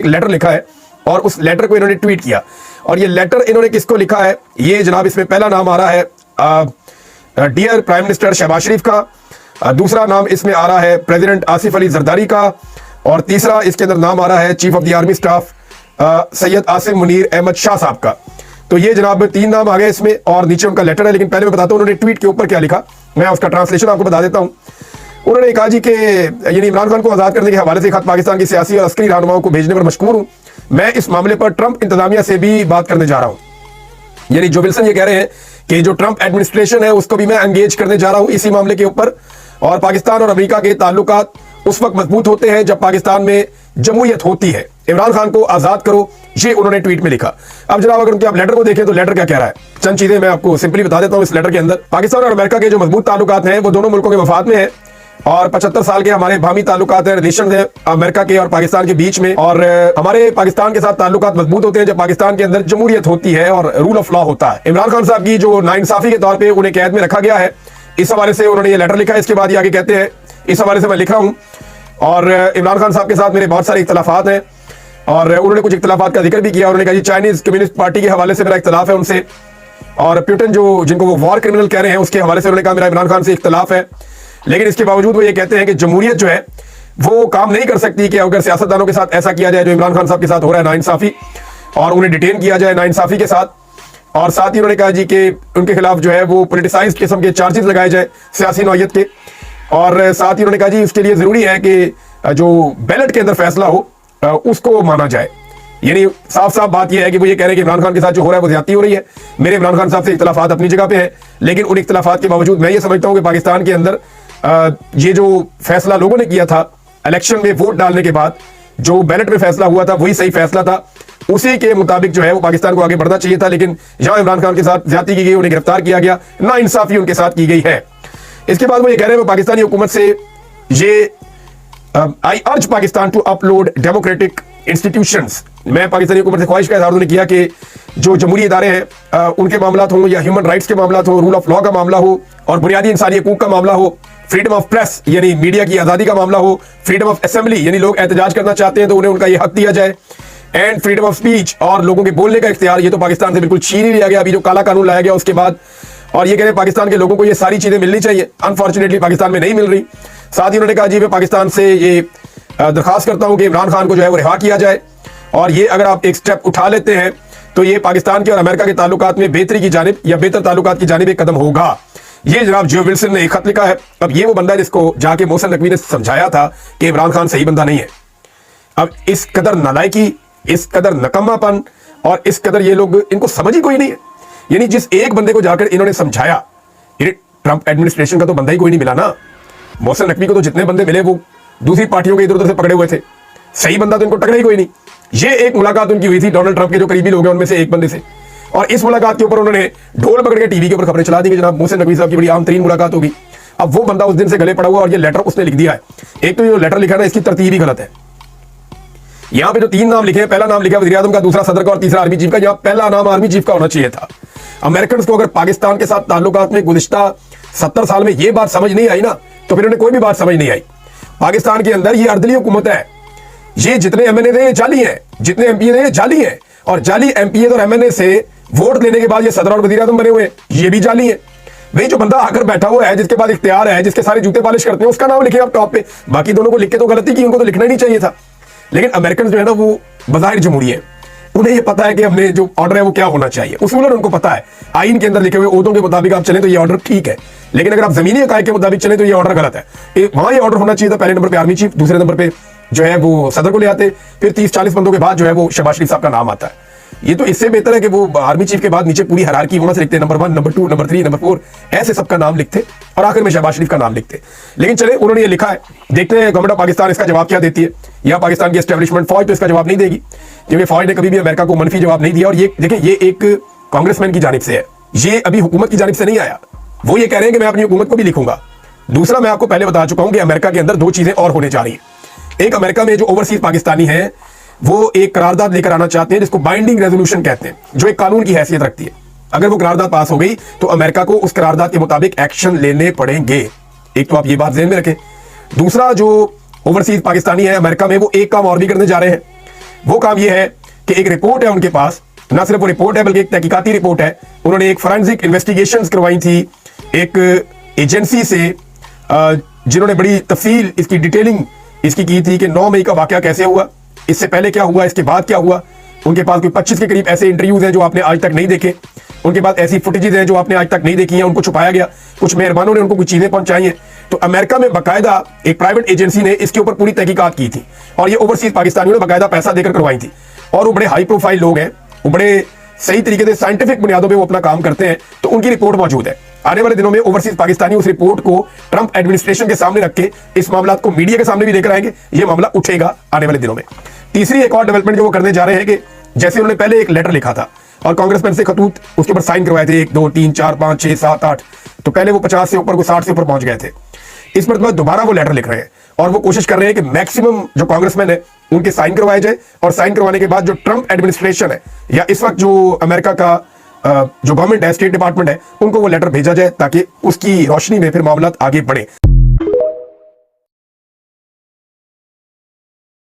Letter लिखा है और उस लेटर को इन्होंने ट्वीट किया। और ये लेटर इन्होंने किसको लिखा है, ये जनाब इसमें पहला नाम आ रहा है डियर प्राइम मिनिस्टर शहबाज शरीफ का, दूसरा नाम इसमें आ रहा है प्रेसिडेंट आसिफ अली जरदारी का, और तीसरा इसके अंदर नाम आ रहा है chief of the army staff Syed Asim Munir Ahmed Shah साहब का। तो ये जनाब 3 नाम आ गए इसमें और नीचे उनका लेटर है। लेकिन पहले मैं बताता हूं उन्होंने ट्वीट के ऊपर क्या लिखा, मैं उसका ट्रांसलेशन आपको बता देता हूं। उन्होंने कहा जी कि यानी इमरान खान को आजाद करने के हवाले से खत पाकिस्तान की सियासी और अस्करी रहनुमाओं को भेजने पर मशकूर हूं। मैं इस मामले पर ट्रंप इंतजामिया से भी बात करने जा रहा हूं। यानी जो विल्सन ये कह रहे हैं कि जो ट्रंप एडमिनिस्ट्रेशन है उसको भी मैं एंगेज करने जा रहा हूं इसी मामले के ऊपर, और पाकिस्तान और अमेरिका के ताल्लुकात उस वक्त मजबूत होते हैं जब पाकिस्तान में जमहूरियत होती है। इमरान खान को आजाद करो, ये उन्होंने ट्वीट में लिखा। अब जनाब अगर उनके आप लेटर को देखें तो लेटर क्या कह रहा है, चंद चीजें मैं आपको सिंपली बता देता हूं इस लेटर के अंदर। पाकिस्तान और अमेरिका के जो मजबूत ताल्लुकात हैं वो दोनों मुल्कों के मफाद में है, और 75 साल के हमारे बामी ताल्लुकात है, रिलेशन है अमेरिका के और पाकिस्तान के बीच में। और हमारे पाकिस्तान के साथ ताल्लुकात मजबूत होते हैं जब पाकिस्तान के अंदर जमहूरियत होती है और रूल ऑफ लॉ होता है। इमरान खान साहब की जो नाइंसाफी के तौर पर उन्हें कैद में रखा गया है, इस हवाले से उन्होंने ये लेटर लिखा है। इसके बाद ये आगे कहते हैं, इस हवाले से मैं लिख रहा हूं, और इमरान खान साहब के साथ मेरे बहुत सारे इख्तलाफात हैं, और उन्होंने कुछ इख्तलाफात का जिक्र भी किया। उन्होंने कहा जी चाइनीज कम्युनिस्ट पार्टी के हवाले से मेरा इख्तलाफ है उनसे, और प्यूटन जो जिनको वो वॉर क्रिमिनल कह रहे हैं उसके हवाले से उन्होंने कहा मेरा इमरान खान से इख्तलाफ है। लेकिन इसके बावजूद वो ये कहते हैं कि जमहूरियत जो है वो काम नहीं कर सकती कि अगर सियासतदानों के साथ ऐसा किया जाए जो इमरान खान साहब के साथ हो रहा है नाइंसाफी, और उन्हें डिटेन किया जाए नाइंसाफी के साथ। और साथ ही उन्होंने कहा जी कि उनके खिलाफ जो है वो पोलिटिसाइज्ड किस्म के चार्जेस लगाए जाए सियासी नौयत के। और साथ ही उन्होंने कहा जी उसके लिए जरूरी है कि जो बैलेट के अंदर फैसला हो उसको माना जाए। यानी साफ साफ बात यह है कि वो ये कह रहे हैं कि इमरान खान के साथ जो हो रहा है वो ज्यादती हो रही है। मेरे इमरान खान साहब से इख्तलाफात अपनी जगह पे है, लेकिन उन इख्तलाफात के बावजूद मैं ये समझता हूं कि पाकिस्तान के अंदर ये जो फैसला लोगों ने किया था इलेक्शन में वोट डालने के बाद, जो बैलेट में फैसला हुआ था वही सही फैसला था, उसी के मुताबिक जो है वो पाकिस्तान को आगे बढ़ना चाहिए था। लेकिन जहां इमरान खान के साथ ज्यादती की गई, उन्हें गिरफ्तार किया गया, नाइंसाफी उनके साथ की गई है। इसके बाद वो ये कह रहे हैं पाकिस्तानी हुकूमत से ये I urge Pakistan to upload democratic institutions. मैं पाकिस्तानी हुकूमत से ख्वाहिश का इजहार किया कि जो जमहूरी इदारे हैं उनके मामला हो या ह्यूमन राइट्स के मामला हो, रूल ऑफ लॉ का मामला हो, और बुनियादी इंसानी हकूक का मामला हो, फ्रीडम ऑफ प्रेस यानी मीडिया की आजादी का मामला हो, फ्रीडम ऑफ असेंबली यानी लोग एहतजाज करना चाहते हैं तो उन्हें उनका ये हक दिया जाए, एंड फ्रीडम ऑफ स्पीच और लोगों के बोलने का इख्तियार, ये तो पाकिस्तान से बिल्कुल छीन ही लिया गया अभी जो काला कानून लाया गया उसके बाद। और ये कह रहे हैं पाकिस्तान के लोगों को ये सारी चीजें मिलनी चाहिए, अनफॉर्चुनेटली पाकिस्तान में नहीं मिल रही। साथ ही उन्होंने कहा जी मैं पाकिस्तान से ये दरखास्त करता हूं कि इमरान खान को जो है वो रिहा किया जाए, और ये अगर आप एक स्टेप उठा लेते हैं तो ये पाकिस्तान के और अमेरिका के ताल्लुकात में बेहतरी की जानिब या बेहतर ताल्लुकात की जानिब एक कदम होगा। ये जनाब जो विल्सन ने एक खत लिखा है। अब ये वो बंदा है जिसको जाके मोहसिन नकवी ने समझाया था कि इमरान खान सही बंदा नहीं है। अब इस कदर नालायकी, इस कदर नकम्मापन और इस कदर ये लोग, इनको समझ ही कोई नहीं है। यानी जिस एक बंदे को जाकर इन्होंने समझाया, ये ट्रंप एडमिनिस्ट्रेशन का तो बंदा ही कोई नहीं मिला ना। मोहसिन नकवी को तो जितने बंदे मिले वो दूसरी पार्टियों के इधर उधर से पकड़े हुए थे, सही बंदा तो इनको टकरा ही कोई नहीं। ये एक मुलाकात उनकी हुई थी डोनाल्ड ट्रंप के जो करीबी लोग हैं उनमें से एक बंदे से, और इस मुलाकात के ऊपर उन्होंने ढोल पकड़ के टीवी के ऊपर खबरें चला दी कि जनाब मोहसिन नकवी साहब की बड़ी आम तरीन मुलाकात होगी। अब वो बंदा उस दिन से गले पड़ा हुआ और ये लेटर उसने लिख दिया है। एक तो ये लेटर लिखा ना, इसकी तरतीब ही गलत है। यहाँ पे जो 3 नाम लिखे हैं, पहला नाम लिखा वज़ीर आज़म का, दूसरा सदर का और तीसरा आर्मी चीफ का। यहाँ पहला नाम आर्मी चीफ का होना चाहिए था। अमेरिकन को अगर पाकिस्तान के साथ ताल्लुकात में गुज़िश्ता 70 साल में ये बात समझ नहीं आई ना, तो फिर उन्हें कोई भी बात समझ नहीं आई। पाकिस्तान के अंदर ये अर्दली हुकूमत है, ये जितने एमएनए थे ये जाली हैं, जितने एमपीए थे ये जाली हैं, और जाली एमपीए और एमएनए से वोट लेने के बाद ये सदर और वज़ीर आज़म बने हुए हैं, ये भी जाली है। भाई जो बंदा आकर बैठा हुआ है, जिसके पास इख्तियार है, जिसके सारे जूते पॉलिश करते हैं, उसका नाम लिखे आप टॉप पे। बाकी दोनों को लिख के तो गलती की, उनको तो लिखना ही नहीं चाहिए था। लेकिन अमेरिकन जो है ना वो बज़ाहिर जमहूरी है, उन्हें ये पता है कि हमने जो ऑर्डर है वो क्या होना चाहिए, उसूलन उनको पता है। आइन के अंदर लिखे हुए ओहदों के मुताबिक आप चलें तो ये ऑर्डर ठीक है, लेकिन अगर आप जमीनी हकायक के मुताबिक चलें तो ये ऑर्डर गलत है। वहां ये ऑर्डर होना चाहिए था पहले नंबर पे आर्मी चीफ, दूसरे नंबर पे जो है वो सदर को ले आते, फिर 30-40 बंदों के बाद जो है वो शहबाज शरीफ साहब का नाम आता है। ये तो इससे बेहतर है कि वो आर्मी चीफ के बाद नीचे पूरी हायरार्की वहां से लिखते, नंबर 1, नंबर 2, नंबर 3, नंबर 4, ऐसे सबका नाम लिखते और आखिर में शहबाज शरीफ का नाम लिखते। लेकिन चले उन्होंने ये लिखा है, देखते हैं गवर्नमेंट ऑफ पाकिस्तान इसका जवाब क्या देती है। या पाकिस्तान की एस्टेब्लिशमेंट फौज तो इसका जवाब नहीं देगी, क्योंकि फौज ने कभी भी अमेरिका को मनफी जवाब नहीं दिया। और ये देखें, ये एक कांग्रेसमैन की जानिब से है, ये अभी हुकूमत की जानिब से नहीं आया। वो ये कह रहे हैं कि मैं अपनी हुकूमत को भी लिखूंगा। दूसरा, मैं आपको पहले बता चुका हूं कि अमेरिका के अंदर 2 चीजें और होने जा रही हैं। एक, अमेरिका में जो ओवरसीज पाकिस्तानी है वो एक करारदाद लेकर आना चाहते हैं जिसको बाइंडिंग रेजोल्यूशन कहते हैं, जो एक कानून की हैसियत रखती है। अगर वो करारदाद पास हो गई तो अमेरिका को उस करारदाद के मुताबिक एक्शन लेने पड़ेंगे। एक तो आप ये बात ध्यान में रखें। दूसरा, जो ओवरसीज पाकिस्तानी है अमेरिका में, वो एक काम और भी करने जा रहे हैं। वो काम ये है कि एक रिपोर्ट है उनके पास, ना सिर्फ वो रिपोर्ट है बल्कि एक तहकीकाती रिपोर्ट है। उन्होंने एक फॉरेंसिक इन्वेस्टिगेशंस करवाई थी एक एजेंसी से, जिन्होंने बड़ी तफसील इसकी डिटेलिंग इसकी की थी कि 9 मई का वाकया कैसे हुआ, इससे पहले क्या हुआ, इसके बाद क्या हुआ। उनके पास कोई 25 के करीब ऐसे इंटरव्यूज हैं जो आपने आज तक नहीं देखे, उनके पास ऐसी फुटेजेस हैं जो आपने आज तक नहीं देखी हैं, उनको छुपाया गया, कुछ मेहरबानों ने उनको कुछ चीजें पहुंचाई हैं। तो अमेरिका में बाकायदा एक प्राइवेट एजेंसी ने इसके ऊपर पूरी तहकीकात की थी और ये ओवरसीज पाकिस्तानियों ने बाकायदा पैसा देकर करवाई थी। और वो बड़े हाई प्रोफाइल लोग हैं, वो बड़े सही तरीके से साइंटिफिक बुनियादों पे वो अपना काम करते हैं, तो उनकी रिपोर्ट मौजूद है। आने वाले दिनों में ओवरसीज पाकिस्तानी उस रिपोर्ट को ट्रंप एडमिनिस्ट्रेशन के सामने रख के इस मामला को मीडिया के सामने भी लेकर आएंगे। ये मामला उठेगा आने वाले दिनों में। तीसरी एक और डेवलपमेंट जो वो करने जा रहे हैं कि जैसे उन्होंने पहले एक लेटर लिखा था और कांग्रेसमैन से खतूत उसके ऊपर साइन करवाए थे 1 2 3 4 5 6 7 8, तो पहले वो 50 से ऊपर, 60 से ऊपर पहुंच गए थे। इस मरतबा दोबारा वो लेटर लिख रहे हैं और वो कोशिश कर रहे हैं कि मैक्सिमम जो कांग्रेसमैन है उनके साइन करवाए जाए, और साइन करवाने के बाद जो ट्रंप एडमिनिस्ट्रेशन है या इस वक्त जो अमेरिका का जो गवर्नमेंट है, स्टेट डिपार्टमेंट है, उनको वो लेटर भेजा जाए ताकि उसकी रोशनी में फिर मामला आगे बढ़े।